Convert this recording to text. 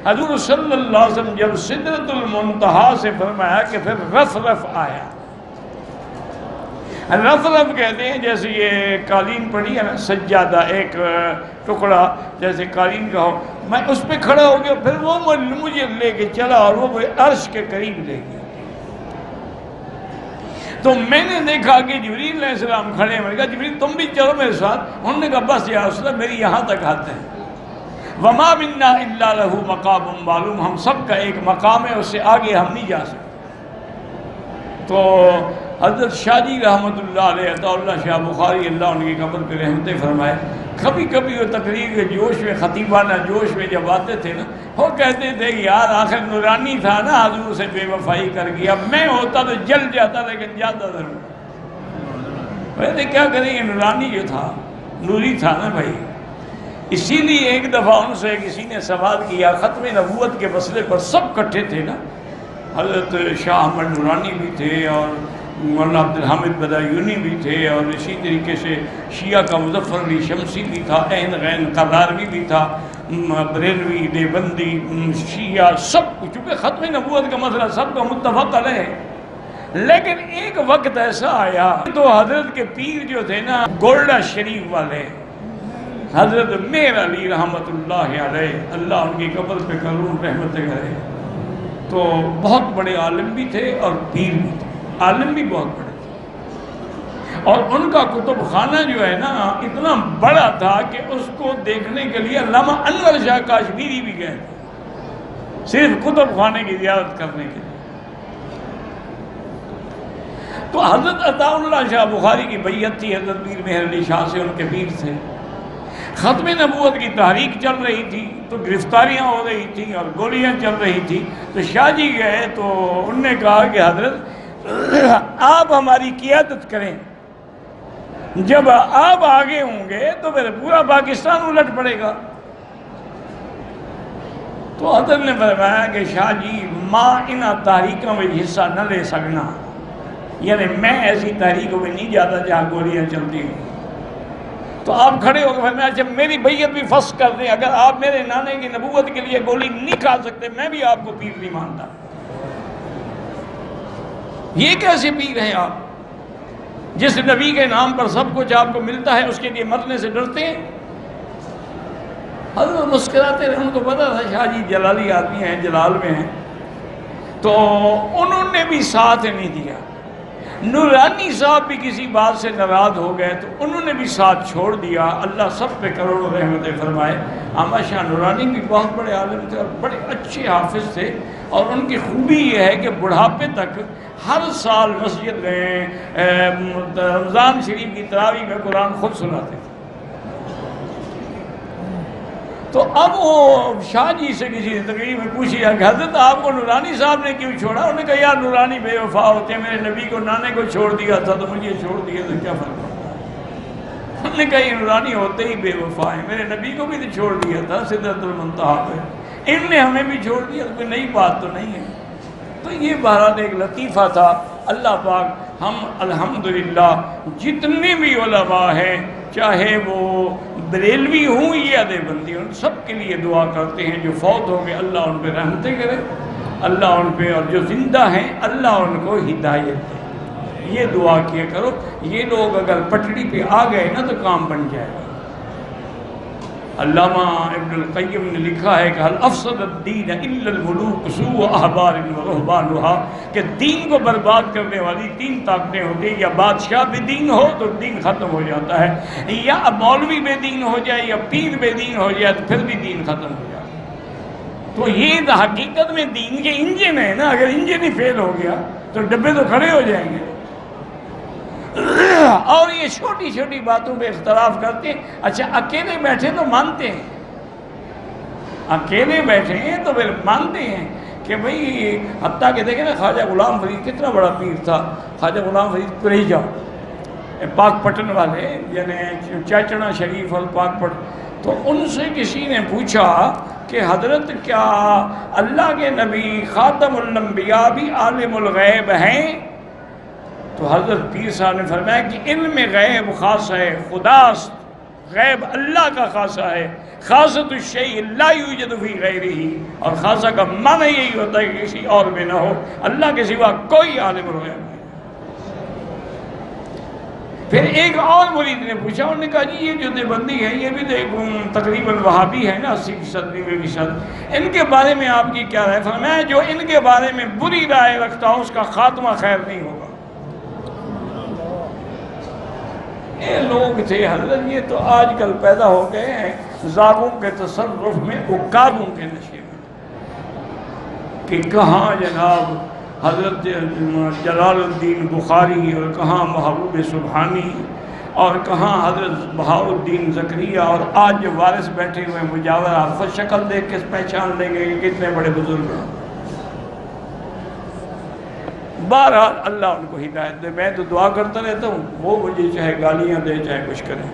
حضور صلی اللہ علیہ وسلم جب سدرۃ المنتہا سے فرمایا کہ پھر رف رف آیا. رف رف کہتے ہیں جیسے یہ قالین پڑی ہے نا، سجادہ ایک ٹکڑا جیسے قالین کا ہو، میں اس پہ کھڑا ہو گیا، پھر وہ مجھے لے کے چلا اور وہ عرش کے قریب لے گیا. تو میں نے دیکھا کہ جبریل علیہ السلام کھڑے ہیں. میں نے کہا جبریل تم بھی چلو میرے ساتھ. انہوں نے کہا بس یا رسول اللہ میری یہاں تک حد ہے. وما منا الا له مقام معلوم، ہم سب کا ایک مقام ہے، اس سے آگے ہم نہیں جا سکتے. تو حضرت شاہ جی رحمۃ اللہ علیہ، عطا اللہ شاہ بخاری اللہ ان کی قبر پہ رحمتیں فرمائے، کبھی کبھی وہ تقریر کے جوش میں، خطیبانہ جوش میں جب آتے تھے نا، وہ کہتے تھے کہ یار آخر نورانی تھا نا، حضور سے بے وفائی کر گیا، میں ہوتا تو جل جاتا لیکن جاتا ضرور. ویسے کیا کریں گے، نورانی جو تھا نوری تھا نا بھائی. اسی لیے ایک دفعہ ان سے کسی نے سوال کیا ختم نبوت کے مسئلے پر، سب کٹھے تھے نا، حضرت شاہ احمد نورانی بھی تھے اور مولانا عبد الحامد بدایونی بھی تھے، اور اسی طریقے سے شیعہ کا مظفر علی شمسی بھی تھا، عین غین قراروی بھی تھا، بریلوی، دیوبندی، شیعہ، سب کچھ، چونکہ ختم نبوت کا مسئلہ سب کا متفق علیہ ہے. لیکن ایک وقت ایسا آیا تو حضرت کے پیر جو تھے نا گولڈا شریف والے، حضرت میر علی رحمۃ اللہ علیہ، اللہ ان کی قبر پہ کروں رحمت کرے، تو بہت بڑے عالم بھی تھے اور پیر بھی تھے. عالم بھی بہت بڑے تھے، اور ان کا کتب خانہ جو ہے نا اتنا بڑا تھا کہ اس کو دیکھنے کے لیے علامہ انور شاہ کاشمیری بھی گئے تھے صرف کتب خانے کی زیارت کرنے کے لیے. تو حضرت عطا اللہ شاہ بخاری کی بیعت تھی حضرت پیر مہر علی شاہ سے، ان کے پیر تھے. ختم نبوت کی تحریک چل رہی تھی تو گرفتاریاں ہو رہی تھیں اور گولیاں چل رہی تھی. تو شاہ جی گئے تو انہوں نے کہا کہ حضرت آپ ہماری قیادت کریں، جب آپ آگے ہوں گے تو پھر پورا پاکستان الٹ پڑے گا. تو حضرت نے فرمایا کہ شاہ جی ماں ان تحریکوں میں حصہ نہ لے سکنا، یعنی میں ایسی تحریکوں میں نہیں جاتا جہاں گولیاں چلتی ہیں. تو آپ کھڑے ہو گئے، میں جب میری بیعت بھی فسخ کر دیں، اگر آپ میرے نانے کی نبوت کے لیے گولی نہیں کھا سکتے، میں بھی آپ کو پیر نہیں مانتا. یہ کیسے پیر ہیں آپ، جس نبی کے نام پر سب کچھ آپ کو ملتا ہے اس کے لیے مرنے سے ڈرتے ہیں؟ حضرت مسکراتے رہے، ان کو پتا تھا شاہ جی جلالی آدمی ہیں، جلال میں ہیں. تو انہوں نے بھی ساتھ نہیں دیا. نورانی صاحب بھی کسی بات سے ناراض ہو گئے تو انہوں نے بھی ساتھ چھوڑ دیا. اللہ سب پہ کروڑوں رحمتیں فرمائے. احمد شاہ نورانی بھی بہت بڑے عالم تھے اور بڑے اچھے حافظ تھے، اور ان کی خوبی یہ ہے کہ بڑھاپے تک ہر سال مسجد میں رمضان شریف کی تراویح میں قرآن خود سناتے تھے. تو اب وہ شاہ جی سے کسی تقریر میں پوچھا کہ حضرت آپ کو نورانی صاحب نے کیوں چھوڑا؟ انہوں نے کہا یار نورانی بے وفا ہوتے ہیں، میرے نبی کو نانے کو چھوڑ دیا تھا تو مجھے چھوڑ دیا تو کیا فرق پڑتا ہے. انہوں نے کہا یہ نورانی ہوتے ہی بے وفا ہیں، میرے نبی کو بھی تو چھوڑ دیا تھا سدرۃ المنتہا پہ، ان نے ہمیں بھی چھوڑ دیا، تو کوئی نئی بات تو نہیں ہے. تو یہ بہرحال ایک لطیفہ تھا. اللہ پاک ہم الحمدللہ جتنے بھی علماء ہیں، چاہے وہ بریلوی ہوں یا دیوبندی، ان سب کے لیے دعا کرتے ہیں. جو فوت ہو گئے اللہ ان پہ رحمتیں کرے، اللہ ان پہ، اور جو زندہ ہیں اللہ ان کو ہدایت دے. یہ دعا کیا کرو. یہ لوگ اگر پٹڑی پہ آ گئے نا تو کام بن جائے گا. علامہ ابن القیم نے لکھا ہے کہ هل افسد الدین الا الملوک سوء احبار ورهبانها، کہ دین کو برباد کرنے والی تین طاقتیں ہوتی ہیں، یا بادشاہ بے دین ہو تو دین ختم ہو جاتا ہے، یا مولوی بے دین ہو جائے یا پیر بے دین ہو جائے تو پھر بھی دین ختم ہو جاتا ہے. تو یہ حقیقت میں دین کے انجن ہے نا. اگر انجن ہی فیل ہو گیا تو ڈبے تو کھڑے ہو جائیں گے. اور یہ چھوٹی چھوٹی باتوں پہ اختلاف کرتے ہیں. اچھا اکیلے بیٹھے تو مانتے ہیں، اکیلے بیٹھے ہیں تو پھر مانتے ہیں کہ بھئی، حتیٰ کہ دیکھیں نا خواجہ غلام فرید کتنا بڑا پیر تھا. خواجہ غلام فرید قریجہ پاک پٹن والے، یعنی چاچڑا شریف اور پاک پٹن. تو ان سے کسی نے پوچھا کہ حضرت کیا اللہ کے نبی خاتم الانبیاء بھی عالم الغیب ہیں؟ تو حضرت پیر صاحب نے فرمایا کہ علم غیب خاص ہے، خداست، غیب اللہ کا خاصہ ہے، خاصۃ الشیء لا یوجد فی غیرہ، اور خاصہ کا معنی یہی ہوتا ہے کہ کسی اور میں نہ ہو، اللہ کے سوا کوئی عالم رویا نہیں۔ پھر ایک اور مرید نے پوچھا، انہوں نے کہا جی یہ جو دیوبندی ہے یہ بھی تقریباً وہابی ہے نا، 80% 90%، ان کے بارے میں آپ کی کیا رائے؟ فرمایا جو ان کے بارے میں بری رائے رکھتا ہو اس کا خاتمہ خیر نہیں ہوگا۔ یہ لوگ تھے حضرت، یہ تو آج کل پیدا ہو گئے ہیں زاغوں کے تصرف میں، عکازوں کے نشے میں، کہ کہاں جناب حضرت جلال الدین بخاری، اور کہاں محبوب سبحانی، اور کہاں حضرت بہاء الدین زکریا، اور آج جو وارث بیٹھے ہوئے مجاور، آپ خود شکل دیکھ کے پہچان لیں گے کہ کتنے بڑے بزرگ ہیں۔ بہرحال اللہ ان کو ہدایت دے، میں تو دعا کرتا رہتا ہوں، وہ مجھے چاہے گالیاں دے چاہے کچھ کرے۔